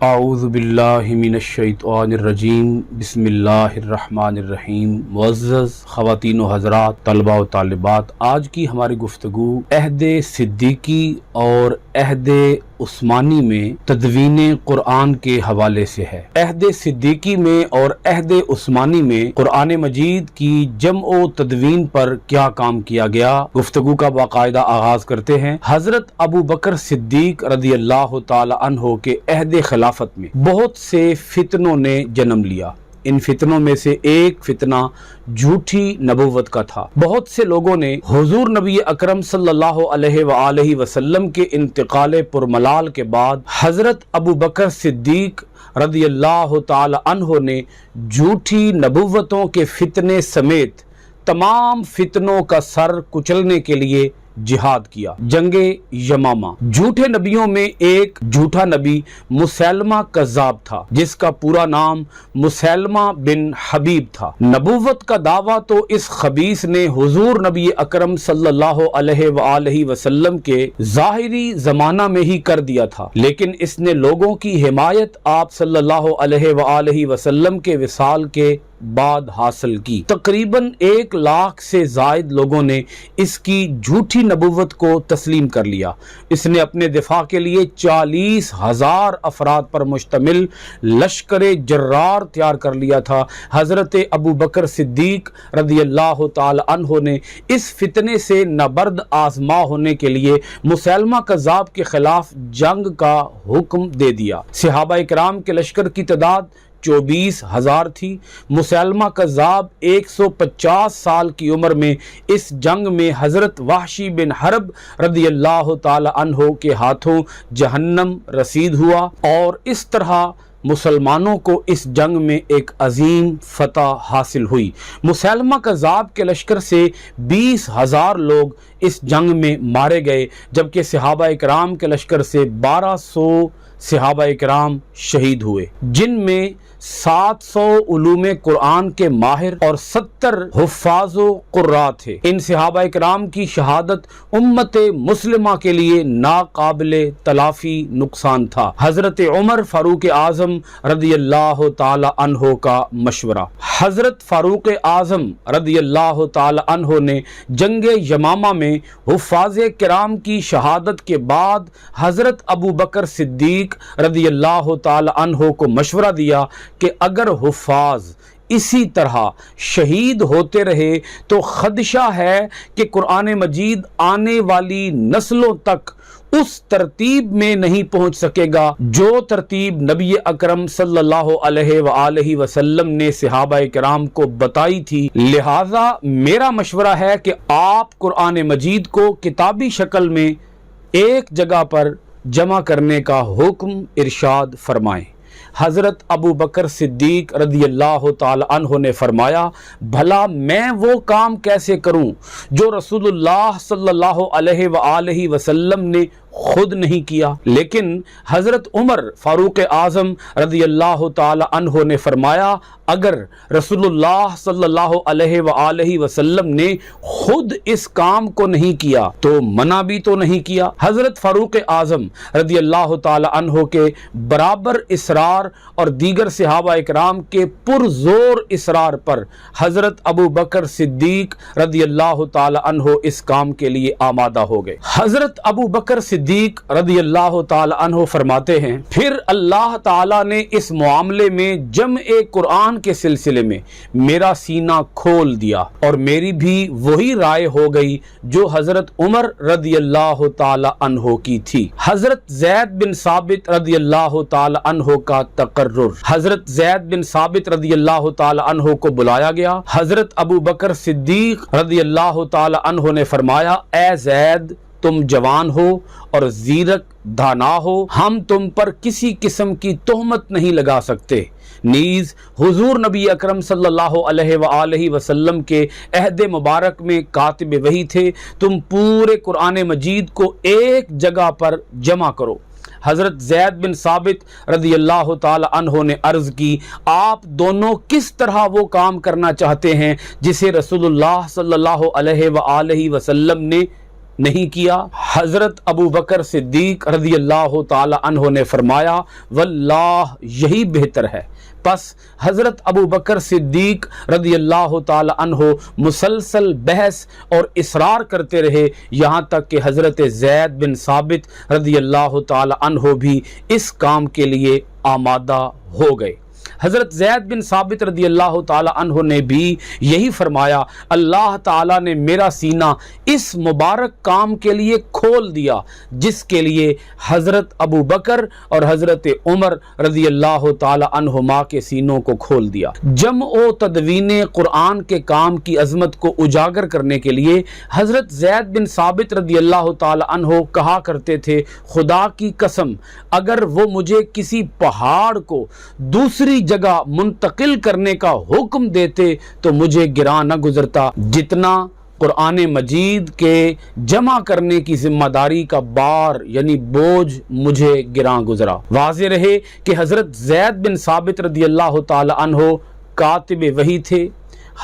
اعوذ باللہ من الشیطان الرجیم، بسم اللہ الرحمن الرحیم۔ معزز خواتین و حضرات، طلبہ و طالبات، آج کی ہماری گفتگو عہد صدیقی اور عہد عثمانی میں تدوین قرآن کے حوالے سے ہے۔ عہد صدیقی میں اور عہد عثمانی میں قرآن مجید کی جمع و تدوین پر کیا کام کیا گیا، گفتگو کا باقاعدہ آغاز کرتے ہیں۔ حضرت ابو بکر صدیق رضی اللہ تعالی عنہ کے عہد خلافت میں بہت سے فتنوں نے جنم لیا۔ ان فتنوں میں سے ایک فتنہ جھوٹی نبوت کا تھا۔ بہت سے لوگوں نے حضور نبی اکرم صلی اللہ علیہ وآلہ وسلم کے انتقال پرملال کے بعد حضرت ابو بکر صدیق رضی اللہ تعالی عنہ نے جھوٹی نبوتوں کے فتنے سمیت تمام فتنوں کا سر کچلنے کے لیے جہاد کیا۔ جنگ یمامہ۔ جھوٹے نبیوں میں ایک جھوٹا نبی مسلمہ کذاب تھا، جس کا پورا نام مسلمہ بن حبیب تھا۔ نبوت کا دعویٰ تو اس خبیث نے حضور نبی اکرم صلی اللہ علیہ وآلہ وسلم کے ظاہری زمانہ میں ہی کر دیا تھا، لیکن اس نے لوگوں کی حمایت آپ صلی اللہ علیہ وآلہ وسلم کے وصال کے بعد حاصل کی۔ تقریباً 1 لاکھ سے زائد لوگوں نے اس کی جھوٹی نبوت کو تسلیم کر لیا۔ اس نے اپنے دفاع کے لیے 40,000 افراد پر مشتمل لشکر جرار تیار کر لیا تھا۔ حضرت ابو بکر صدیق رضی اللہ تعالی عنہ نے اس فتنے سے نبرد آزما ہونے کے لیے مسلمہ کذاب کے خلاف جنگ کا حکم دے دیا۔ صحابہ اکرام کے لشکر کی تعداد 24,000 تھی۔ مسلمہ کذاب 150 سال کی عمر میں اس جنگ میں حضرت وحشی بن حرب رضی اللہ تعالی عنہ کے ہاتھوں جہنم رسید ہوا، اور اس طرح مسلمانوں کو اس جنگ میں ایک عظیم فتح حاصل ہوئی۔ مسلمہ کذاب کے لشکر سے 20,000 لوگ اس جنگ میں مارے گئے، جبکہ صحابہ اکرام کے لشکر سے 1200 صحابہ اکرام شہید ہوئے، جن میں 700 علوم قرآن کے ماہر اور 70 حفاظ و قراء تھے۔ ان صحابہ اکرام کی شہادت امت مسلمہ کے لیے ناقابل تلافی نقصان تھا۔ حضرت عمر فاروق اعظم رضی اللہ تعالی عنہ کا مشورہ۔ حضرت فاروق اعظم رضی اللہ تعالی عنہ نے جنگ یمامہ میں حفاظ کرام کی شہادت کے بعد حضرت ابو بکر صدیق رضی اللہ تعالی عنہ کو مشورہ دیا کہ اگر حفاظ اسی طرح شہید ہوتے رہے تو خدشہ ہے کہ قرآن مجید آنے والی نسلوں تک اس ترتیب میں نہیں پہنچ سکے گا جو ترتیب نبی اکرم صلی اللہ علیہ وآلہ وسلم نے صحابہ کرام کو بتائی تھی۔ لہذا میرا مشورہ ہے کہ آپ قرآن مجید کو کتابی شکل میں ایک جگہ پر جمع کرنے کا حکم ارشاد فرمائیں۔ حضرت ابو بکر صدیق رضی اللہ تعالی عنہ نے فرمایا، بھلا میں وہ کام کیسے کروں جو رسول اللہ صلی اللہ علیہ وآلہ وسلم نے خود نہیں کیا؟ لیکن حضرت عمر فاروق اعظم رضی اللہ تعالی عنہ نے فرمایا، اگر رسول اللہ صلی اللہ علیہ وآلہ وسلم نے خود اس کام کو نہیں کیا تو منع بھی تو نہیں کیا۔ حضرت فاروق اعظم رضی اللہ تعالی عنہ کے برابر اصرار اور دیگر صحابہ اکرام کے پرزور اصرار پر حضرت ابو بکر صدیق رضی اللہ تعالی عنہ اس کام کے لیے آمادہ ہو گئے۔ حضرت ابو بکر صدیق رضی اللہ تعالی عنہ فرماتے ہیں، پھر اللہ تعالی نے اس معاملے میں جمع قرآن کے سلسلے میں میرا سینہ کھول دیا، اور میری بھی وہی رائے ہو گئی جو حضرت عمر رضی اللہ تعالی عنہ کی تھی۔ حضرت زید بن ثابت رضی اللہ تعالی عنہ کا تقرر۔ حضرت زید بن ثابت رضی اللہ تعالی عنہ کو بلایا گیا۔ حضرت ابو بکر صدیق رضی اللہ تعالی عنہ نے فرمایا، اے زید، تم جوان ہو اور زیرک دانا ہو، ہم تم پر کسی قسم کی تہمت نہیں لگا سکتے، نیز حضور نبی اکرم صلی اللہ علیہ وآلہ وسلم کے عہد مبارک میں کاتب وحی تھے، تم پورے قرآن مجید کو ایک جگہ پر جمع کرو۔ حضرت زید بن ثابت رضی اللہ تعالی عنہ نے عرض کی، آپ دونوں کس طرح وہ کام کرنا چاہتے ہیں جسے رسول اللہ صلی اللہ علیہ وآلہ وسلم نے نہیں کیا؟ حضرت ابو بکر صدیق رضی اللہ تعالی عنہ نے فرمایا واللہ یہی بہتر ہے۔ پس حضرت ابو بکر صدیق رضی اللہ تعالی عنہ مسلسل بحث اور اصرار کرتے رہے، یہاں تک کہ حضرت زید بن ثابت رضی اللہ تعالی عنہ بھی اس کام کے لیے آمادہ ہو گئے۔ حضرت زید بن ثابت رضی اللہ تعالی عنہ نے بھی یہی فرمایا، اللہ تعالیٰ نے میرا سینہ اس مبارک کام کے لیے کھول دیا جس کے لیے حضرت ابو بکر اور حضرت عمر رضی اللہ تعالی عنہما کے سینوں کو کھول دیا۔ جمع و تدوین قرآن کے کام کی عظمت کو اجاگر کرنے کے لیے حضرت زید بن ثابت رضی اللہ تعالی عنہ کہا کرتے تھے، خدا کی قسم اگر وہ مجھے کسی پہاڑ کو دوسری جگہ منتقل کرنے کا حکم دیتے تو مجھے گراں نہ گزرتا جتنا قرآن مجید کے جمع کرنے کی ذمہ داری کا بار یعنی بوجھ مجھے گراں گزرا۔ واضح رہے کہ حضرت زید بن ثابت رضی اللہ تعالی عنہ کاتب وحی تھے،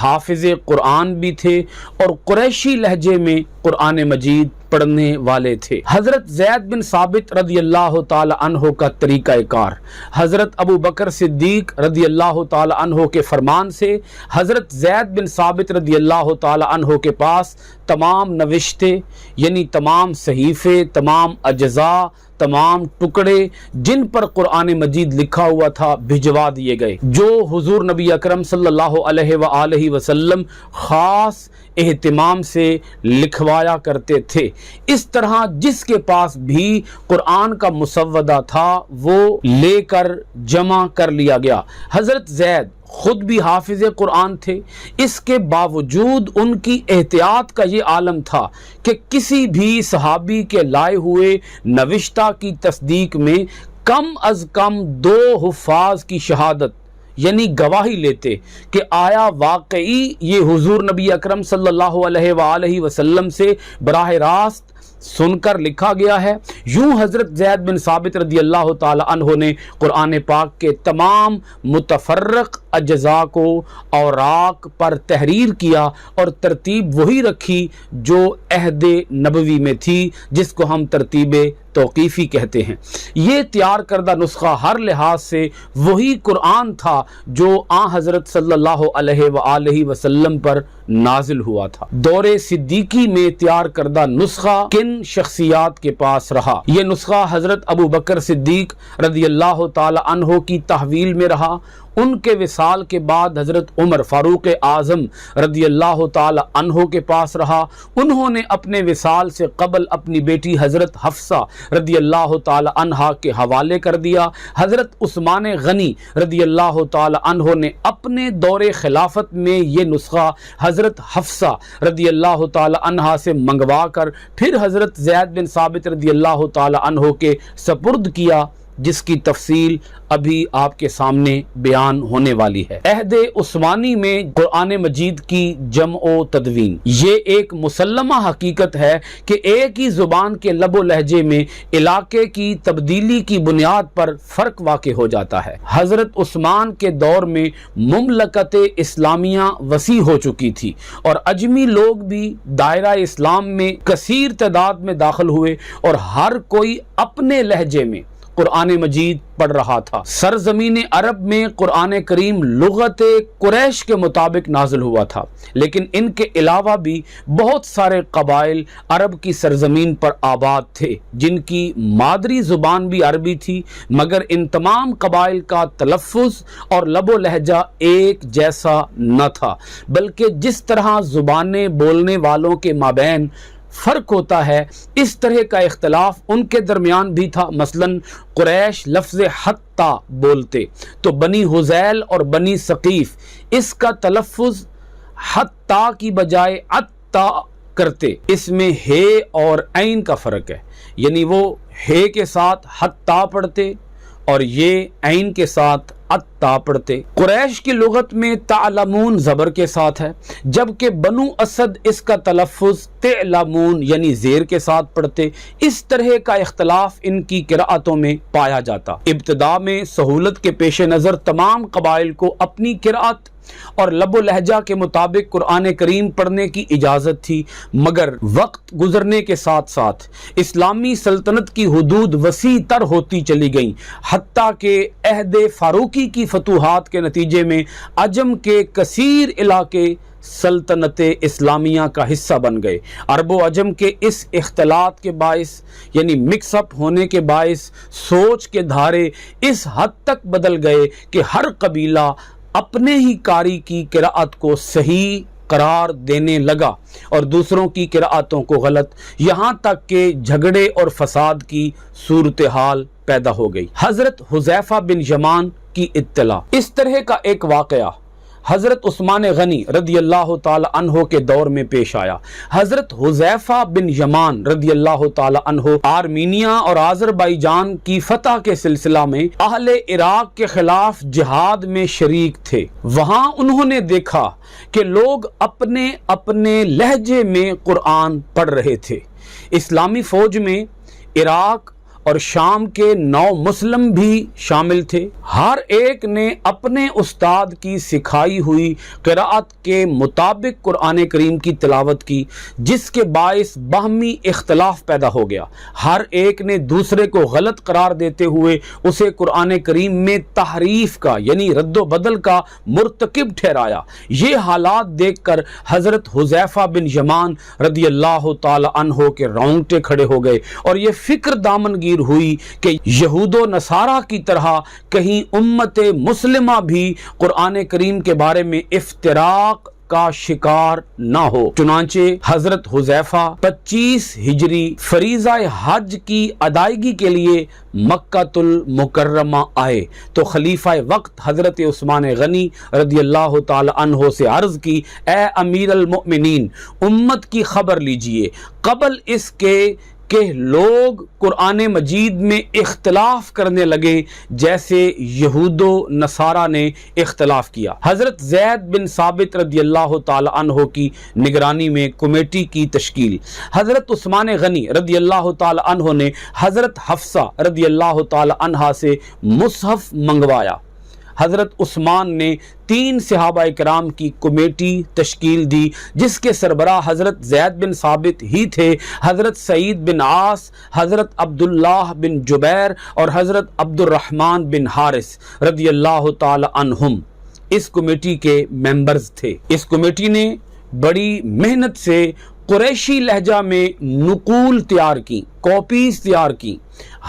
حافظ قرآن بھی تھے اور قریشی لہجے میں قرآن مجید پڑھنے والے تھے۔ حضرت زید بن ثابت رضی اللہ تعالی عنہ کا طریقہ کار حضرت ابو بکر صدیق رضی اللہ تعالی عنہ کے فرمان سے حضرت زید بن ثابت رضی اللہ تعالی عنہ کے پاس تمام نوشتے یعنی تمام صحیفے، تمام اجزاء، تمام ٹکڑے جن پر قرآن مجید لکھا ہوا تھا بھجوا دیے گئے، جو حضور نبی اکرم صلی اللہ علیہ وآلہ وسلم خاص اہتمام سے لکھوایا کرتے تھے۔ اس طرح جس کے پاس بھی قرآن کا مسودہ تھا وہ لے کر جمع کر لیا گیا۔ حضرت زید خود بھی حافظ قرآن تھے، اس کے باوجود ان کی احتیاط کا یہ عالم تھا کہ کسی بھی صحابی کے لائے ہوئے نوشتہ کی تصدیق میں کم از کم 2 حفاظ کی شہادت یعنی گواہی لیتے کہ آیا واقعی یہ حضور نبی اکرم صلی اللہ علیہ وآلہ وسلم سے براہ راست سن کر لکھا گیا ہے۔ یوں حضرت زید بن ثابت رضی اللہ تعالی عنہ نے قرآن پاک کے تمام متفرق اجزاء کو اوراق پر تحریر کیا اور ترتیب وہی رکھی جو عہد نبوی میں تھی، جس کو ہم ترتیب توقیفی کہتے ہیں۔ یہ تیار کردہ نسخہ ہر لحاظ سے وہی قرآن تھا جو آن حضرت صلی اللہ علیہ وآلہ وسلم پر نازل ہوا تھا۔ دور صدیقی میں تیار کردہ نسخہ کن شخصیات کے پاس رہا؟ یہ نسخہ حضرت ابو بکر صدیق رضی اللہ تعالی عنہ کی تحویل میں رہا۔ ان کے وصال کے بعد حضرت عمر فاروق اعظم رضی اللہ تعالی عنہ کے پاس رہا۔ انہوں نے اپنے وصال سے قبل اپنی بیٹی حضرت حفصہ رضی اللہ تعالی عنہ کے حوالے کر دیا۔ حضرت عثمان غنی رضی اللہ تعالی عنہ نے اپنے دور خلافت میں یہ نسخہ حضرت حفصہ رضی اللہ تعالی عنہ سے منگوا کر پھر حضرت زید بن ثابت رضی اللہ تعالی عنہ کے سپرد کیا، جس کی تفصیل ابھی آپ کے سامنے بیان ہونے والی ہے۔ عہد عثمانی میں قرآن مجید کی جمع و تدوین یہ ایک مسلمہ حقیقت ہے کہ ایک ہی زبان کے لب و لہجے میں علاقے کی تبدیلی کی بنیاد پر فرق واقع ہو جاتا ہے۔ حضرت عثمان کے دور میں مملکت اسلامیہ وسیع ہو چکی تھی اور اجمی لوگ بھی دائرہ اسلام میں کثیر تعداد میں داخل ہوئے اور ہر کوئی اپنے لہجے میں قرآن مجید پڑھ رہا تھا۔ سرزمین عرب میں قرآن کریم لغت قریش کے مطابق نازل ہوا تھا، لیکن ان کے علاوہ بھی بہت سارے قبائل عرب کی سرزمین پر آباد تھے جن کی مادری زبان بھی عربی تھی، مگر ان تمام قبائل کا تلفظ اور لب و لہجہ ایک جیسا نہ تھا، بلکہ جس طرح زبانیں بولنے والوں کے مابین فرق ہوتا ہے اس طرح کا اختلاف ان کے درمیان بھی تھا۔ مثلا قریش لفظ حتی بولتے تو بنی حذیل اور بنی ثقیف اس کا تلفظ حتی کی بجائے عطا کرتے۔ اس میں ہے اور عین کا فرق ہے، یعنی وہ ہے کے ساتھ حتی پڑھتے اور یہ عین کے ساتھ اتا پڑھتے۔ قریش کی لغت میں تعلمون زبر کے ساتھ ہے، جبکہ بنو اسد اس کا تلفظ تعلمون یعنی زیر کے ساتھ پڑھتے۔ اس طرح کا اختلاف ان کی قراءتوں میں پایا جاتا۔ ابتدا میں سہولت کے پیش نظر تمام قبائل کو اپنی قراءت اور لب و لہجہ کے مطابق قرآن کریم پڑھنے کی اجازت تھی، مگر وقت گزرنے کے ساتھ ساتھ اسلامی سلطنت کی حدود وسیع تر ہوتی چلی گئیں، حتیٰ کہ عہد فاروقی کی فتوحات کے نتیجے میں عجم کے کثیر علاقے سلطنت اسلامیہ کا حصہ بن گئے۔ عرب و عجم کے اس اختلاط کے باعث یعنی مکس اپ ہونے کے باعث سوچ کے دھارے اس حد تک بدل گئے کہ ہر قبیلہ اپنے ہی قاری کی قراءت کو صحیح قرار دینے لگا اور دوسروں کی قراءتوں کو غلط، یہاں تک کہ جھگڑے اور فساد کی صورتحال پیدا ہو گئی۔ حضرت حذیفہ بن یمان کی اطلاع۔ اس طرح کا ایک واقعہ حضرت عثمان غنی رضی اللہ تعالی عنہ کے دور میں پیش آیا۔ حضرت حذیفہ بن یمان رضی اللہ تعالی عنہ آرمینیا اور آذربائیجان کی فتح کے سلسلہ میں اہل عراق کے خلاف جہاد میں شریک تھے۔ وہاں انہوں نے دیکھا کہ لوگ اپنے اپنے لہجے میں قرآن پڑھ رہے تھے۔ اسلامی فوج میں عراق اور شام کے 9 مسلم بھی شامل تھے۔ ہر ایک نے اپنے استاد کی سکھائی ہوئی قراءت کے مطابق قرآن کریم کی تلاوت کی، جس کے باعث باہمی اختلاف پیدا ہو گیا۔ ہر ایک نے دوسرے کو غلط قرار دیتے ہوئے اسے قرآن کریم میں تحریف کا یعنی رد و بدل کا مرتکب ٹھہرایا۔ یہ حالات دیکھ کر حضرت حذیفہ بن یمان رضی اللہ تعالی عنہ کے رونگٹے کھڑے ہو گئے اور یہ فکر دامنگیر ہوئی کہ یہود و نصارہ کی طرح کہیں امت مسلمہ بھی قرآن کریم کے بارے میں افتراق کا شکار نہ ہو۔ چنانچہ حضرت حذیفہ 25 ہجری فریضہ حج کی ادائیگی کے لیے مکہ المکرمہ آئے تو خلیفہ وقت حضرت عثمان غنی رضی اللہ تعالی عنہ سے عرض کی، اے امیر المؤمنین، امت کی خبر لیجئے قبل اس کے کہ لوگ قرآن مجید میں اختلاف کرنے لگے جیسے یہود و نصارہ نے اختلاف کیا۔ حضرت زید بن ثابت رضی اللہ تعالی عنہ کی نگرانی میں کمیٹی کی تشکیل۔ حضرت عثمان غنی رضی اللہ تعالی عنہ نے حضرت حفصہ رضی اللہ تعالی عنہا سے مصحف منگوایا۔ حضرت عثمان نے 3 صحابہ کرام کی کمیٹی تشکیل دی جس کے سربراہ حضرت زید بن ثابت ہی تھے۔ حضرت سعید بن عاص، حضرت عبداللہ بن جبیر اور حضرت عبد الرحمن بن حارث رضی اللہ تعالی عنہم اس کمیٹی کے ممبرز تھے۔ اس کمیٹی نے بڑی محنت سے قریشی لہجہ میں نقول تیار کی، کاپیز تیار کی،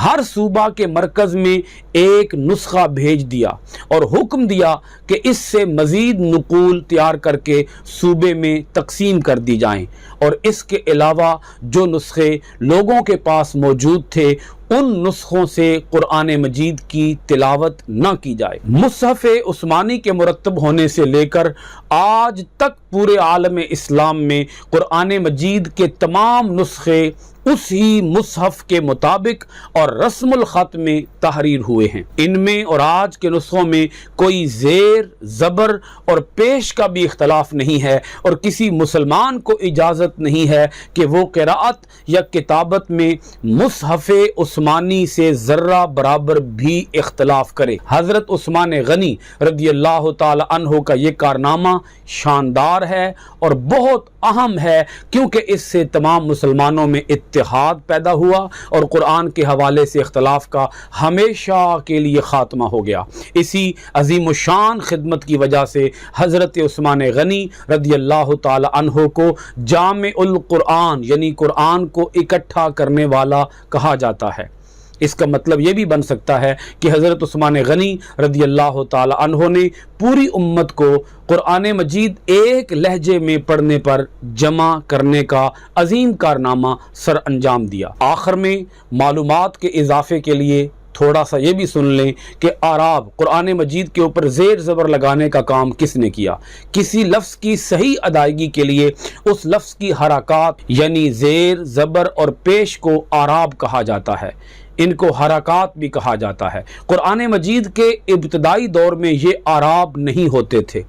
ہر صوبہ کے مرکز میں ایک نسخہ بھیج دیا اور حکم دیا کہ اس سے مزید نقول تیار کر کے صوبے میں تقسیم کر دی جائیں، اور اس کے علاوہ جو نسخے لوگوں کے پاس موجود تھے ان نسخوں سے قرآن مجید کی تلاوت نہ کی جائے۔ مصحف عثمانی کے مرتب ہونے سے لے کر آج تک پورے عالم اسلام میں قرآن مجید کے تمام نسخے اسی مصحف کے مطابق اور رسم الخط میں تحریر ہوئے ہیں۔ ان میں اور آج کے نسخوں میں کوئی زیر، زبر اور پیش کا بھی اختلاف نہیں ہے، اور کسی مسلمان کو اجازت نہیں ہے کہ وہ قراءت یا کتابت میں مصحف عثمانی سے ذرہ برابر بھی اختلاف کرے۔ حضرت عثمان غنی رضی اللہ تعالی عنہ کا یہ کارنامہ شاندار ہے اور بہت اہم ہے، کیونکہ اس سے تمام مسلمانوں میں اتحاد پیدا ہوا اور قرآن کے حوالے سے اختلاف کا ہمیشہ کے لیے خاتمہ ہو گیا۔ اسی عظیم الشان خدمت کی وجہ سے حضرت عثمان غنی رضی اللہ تعالی عنہ کو جامع القرآن یعنی قرآن کو اکٹھا کرنے والا کہا جاتا ہے۔ اس کا مطلب یہ بھی بن سکتا ہے کہ حضرت عثمان غنی رضی اللہ تعالی عنہ نے پوری امت کو قرآن مجید ایک لہجے میں پڑھنے پر جمع کرنے کا عظیم کارنامہ سر انجام دیا۔ آخر میں معلومات کے اضافے کے لیے تھوڑا سا یہ بھی سن لیں کہ اعراب قرآن مجید کے اوپر زیر زبر لگانے کا کام کس نے کیا۔ کسی لفظ کی صحیح ادائیگی کے لیے اس لفظ کی حرکات یعنی زیر، زبر اور پیش کو اعراب کہا جاتا ہے۔ ان کو حرکات بھی کہا جاتا ہے۔ قرآن مجید کے ابتدائی دور میں یہ اعراب نہیں ہوتے تھے،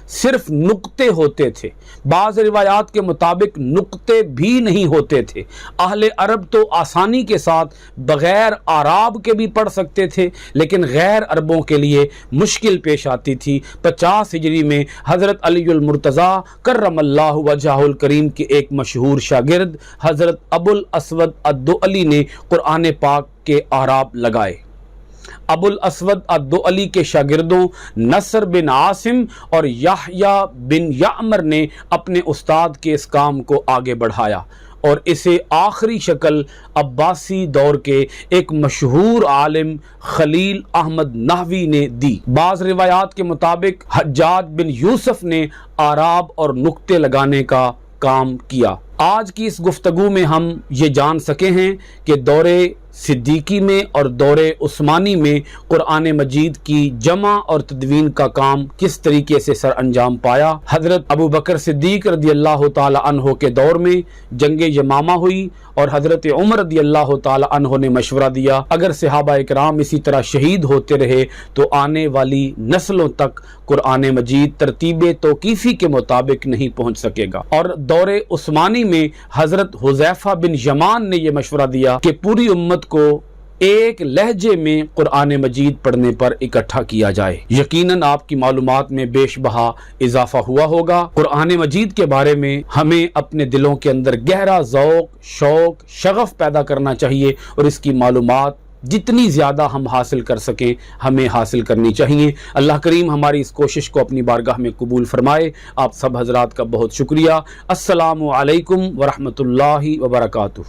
صرف نقطے ہوتے تھے۔ بعض روایات کے مطابق نقطے بھی نہیں ہوتے تھے۔ اہل عرب تو آسانی کے ساتھ بغیر اعراب کے بھی پڑھ سکتے تھے، لیکن غیر عربوں کے لیے مشکل پیش آتی تھی۔ 50 ہجری میں حضرت علی المرتضیٰ کرم اللہ وجہہ الکریم کے ایک مشہور شاگرد حضرت ابو الاسود الدؤلی نے قرآن پاک کے اعراب لگائے۔ ابو الاسود الدؤلی کے شاگردوں نصر بن عاصم اور یحییٰ بن یعمر نے اپنے استاد کے اس کام کو آگے بڑھایا اور اسے آخری شکل عباسی دور کے ایک مشہور عالم خلیل احمد نحوی نے دی۔ بعض روایات کے مطابق حجاج بن یوسف نے اعراب اور نقطے لگانے کا کام کیا۔ آج کی اس گفتگو میں ہم یہ جان سکے ہیں کہ دور صدیقی میں اور دور عثمانی میں قرآن مجید کی جمع اور تدوین کا کام کس طریقے سے سر انجام پایا۔ حضرت ابو بکر صدیق رضی اللہ تعالی عنہ کے دور میں جنگ یمامہ ہوئی اور حضرت عمر رضی اللہ تعالی عنہ نے مشورہ دیا اگر صحابہ اکرام اسی طرح شہید ہوتے رہے تو آنے والی نسلوں تک قرآن مجید ترتیب توقیفی کے مطابق نہیں پہنچ سکے گا۔ اور دور عثمانی میں حضرت حذیفہ بن یمان نے یہ مشورہ دیا کہ پوری امت کو ایک لہجے میں قرآن مجید پڑھنے پر اکٹھا کیا جائے۔ یقیناً آپ کی معلومات میں بیش بہا اضافہ ہوا ہوگا۔ قرآن مجید کے بارے میں ہمیں اپنے دلوں کے اندر گہرا ذوق، شوق، شغف پیدا کرنا چاہیے اور اس کی معلومات جتنی زیادہ ہم حاصل کر سکیں ہمیں حاصل کرنی چاہیے۔ اللہ کریم ہماری اس کوشش کو اپنی بارگاہ میں قبول فرمائے۔ آپ سب حضرات کا بہت شکریہ۔ السلام علیکم ورحمۃ اللہ وبرکاتہ۔